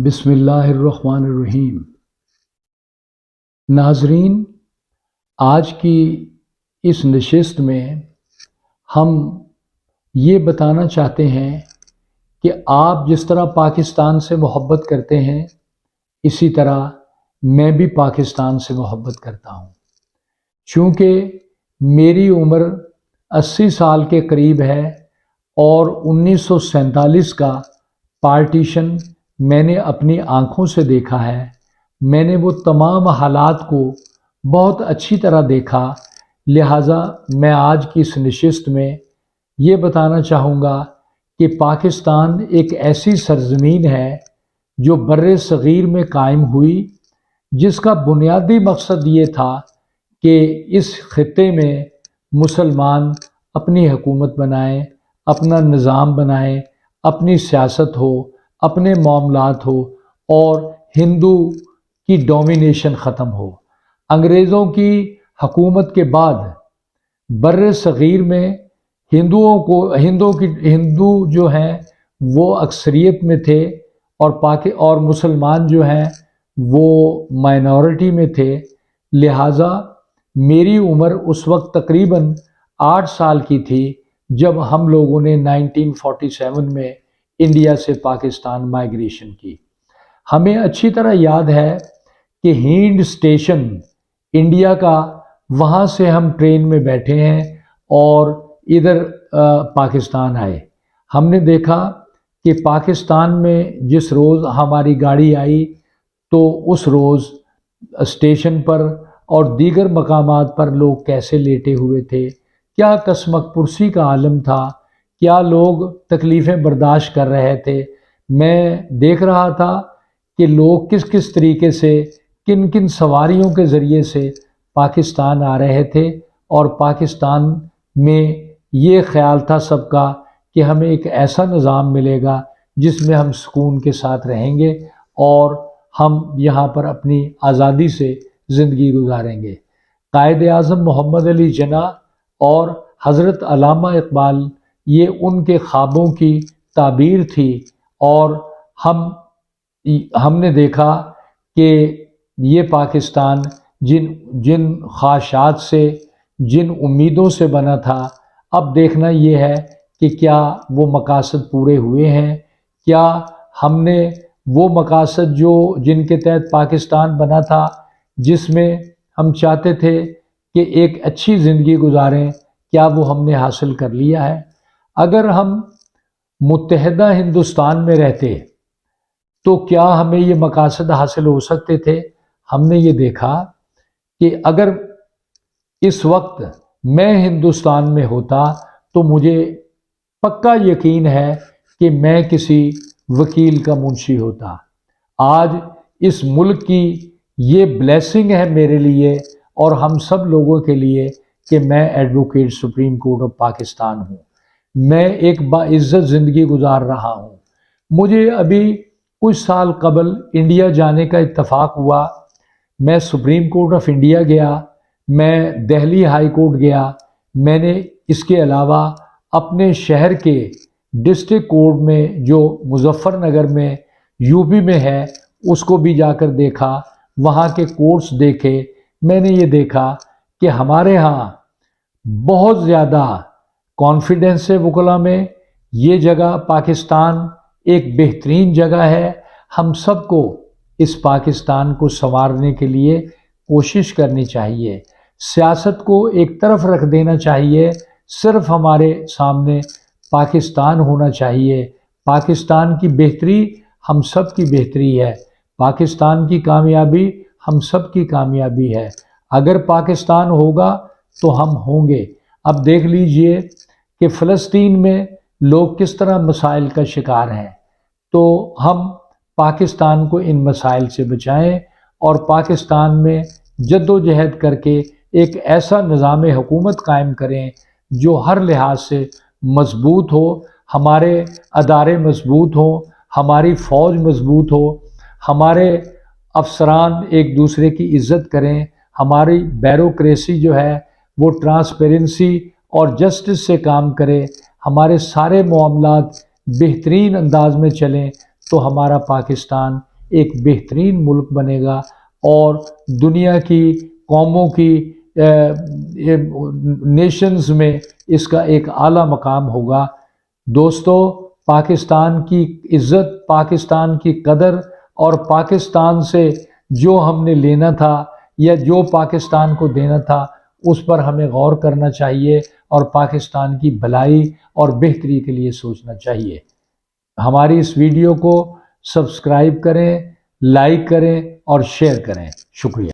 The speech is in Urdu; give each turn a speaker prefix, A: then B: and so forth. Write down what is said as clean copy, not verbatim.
A: بسم اللہ الرحمن الرحیم۔ ناظرین، آج کی اس نشست میں ہم یہ بتانا چاہتے ہیں کہ آپ جس طرح پاکستان سے محبت کرتے ہیں، اسی طرح میں بھی پاکستان سے محبت کرتا ہوں۔ چونکہ میری عمر 80 سال کے قریب ہے اور 1947 کا پارٹیشن میں نے اپنی آنکھوں سے دیکھا ہے، میں نے وہ تمام حالات کو بہت اچھی طرح دیکھا، لہٰذا میں آج کی اس نشست میں یہ بتانا چاہوں گا کہ پاکستان ایک ایسی سرزمین ہے جو بر صغیر میں قائم ہوئی، جس کا بنیادی مقصد یہ تھا کہ اس خطے میں مسلمان اپنی حکومت بنائیں، اپنا نظام بنائیں، اپنی سیاست ہو، اپنے معاملات ہو اور ہندو کی ڈومینیشن ختم ہو۔ انگریزوں کی حکومت کے بعد بر صغیر میں ہندو جو ہیں وہ اکثریت میں تھے اور مسلمان جو ہیں وہ مائنورٹی میں تھے، لہٰذا میری عمر اس وقت تقریباً 8 سال کی تھی جب ہم لوگوں نے 1947 میں انڈیا سے پاکستان مائیگریشن کی۔ ہمیں اچھی طرح یاد ہے کہ ہینڈ اسٹیشن انڈیا کا، وہاں سے ہم ٹرین میں بیٹھے ہیں اور ادھر پاکستان آئے۔ ہم نے دیکھا کہ پاکستان میں جس روز ہماری گاڑی آئی تو اس روز اسٹیشن پر اور دیگر مقامات پر لوگ کیسے لیٹے ہوئے تھے، کیا کسمک پرسی کا عالم تھا، کیا لوگ تکلیفیں برداشت کر رہے تھے۔ میں دیکھ رہا تھا کہ لوگ کس کس طریقے سے، کن کن سواریوں کے ذریعے سے پاکستان آ رہے تھے، اور پاکستان میں یہ خیال تھا سب کا کہ ہمیں ایک ایسا نظام ملے گا جس میں ہم سکون کے ساتھ رہیں گے اور ہم یہاں پر اپنی آزادی سے زندگی گزاریں گے۔ قائد اعظم محمد علی جناح اور حضرت علامہ اقبال، یہ ان کے خوابوں کی تعبیر تھی، اور ہم نے دیکھا کہ یہ پاکستان جن خواہشات سے، جن امیدوں سے بنا تھا، اب دیکھنا یہ ہے کہ کیا وہ مقاصد پورے ہوئے ہیں، کیا ہم نے وہ مقاصد جن کے تحت پاکستان بنا تھا، جس میں ہم چاہتے تھے کہ ایک اچھی زندگی گزاریں، کیا وہ ہم نے حاصل کر لیا ہے؟ اگر ہم متحدہ ہندوستان میں رہتے تو کیا ہمیں یہ مقاصد حاصل ہو سکتے تھے؟ ہم نے یہ دیکھا کہ اگر اس وقت میں ہندوستان میں ہوتا تو مجھے پکا یقین ہے کہ میں کسی وکیل کا منشی ہوتا۔ آج اس ملک کی یہ بلیسنگ ہے میرے لیے اور ہم سب لوگوں کے لیے کہ میں advocate supreme court of Pakistan ہوں۔ میں ایک باعزت زندگی گزار رہا ہوں۔ مجھے ابھی کچھ سال قبل انڈیا جانے کا اتفاق ہوا۔ میں سپریم کورٹ آف انڈیا گیا، میں دہلی ہائی کورٹ گیا، میں نے اس کے علاوہ اپنے شہر کے ڈسٹرکٹ کورٹ میں جو مظفر نگر میں یو پی میں ہے اس کو بھی جا کر دیکھا، وہاں کے کورٹس دیکھے۔ میں نے یہ دیکھا کہ ہمارے ہاں بہت زیادہ کانفیڈنس ہے وکلاء میں، یہ جگہ پاکستان ایک بہترین جگہ ہے۔ ہم سب کو اس پاکستان کو سنوارنے کے لیے کوشش کرنی چاہیے، سیاست کو ایک طرف رکھ دینا چاہیے، صرف ہمارے سامنے پاکستان ہونا چاہیے۔ پاکستان کی بہتری ہم سب کی بہتری ہے، پاکستان کی کامیابی ہم سب کی کامیابی ہے۔ اگر پاکستان ہوگا تو ہم ہوں گے۔ اب دیکھ لیجئے کہ فلسطین میں لوگ کس طرح مسائل کا شکار ہیں، تو ہم پاکستان کو ان مسائل سے بچائیں اور پاکستان میں جد و جہد کر کے ایک ایسا نظام حکومت قائم کریں جو ہر لحاظ سے مضبوط ہو، ہمارے ادارے مضبوط ہوں، ہماری فوج مضبوط ہو، ہمارے افسران ایک دوسرے کی عزت کریں، ہماری بیوروکریسی جو ہے وہ ٹرانسپیرنسی اور جسٹس سے کام کرے، ہمارے سارے معاملات بہترین انداز میں چلیں، تو ہمارا پاکستان ایک بہترین ملک بنے گا اور دنیا کی قوموں کی نیشنز میں اس کا ایک اعلیٰ مقام ہوگا۔ دوستو، پاکستان کی عزت، پاکستان کی قدر اور پاکستان سے جو ہم نے لینا تھا یا جو پاکستان کو دینا تھا اس پر ہمیں غور کرنا چاہیے اور پاکستان کی بھلائی اور بہتری کے لیے سوچنا چاہیے۔ ہماری اس ویڈیو کو سبسکرائب کریں، لائک کریں اور شیئر کریں۔ شکریہ۔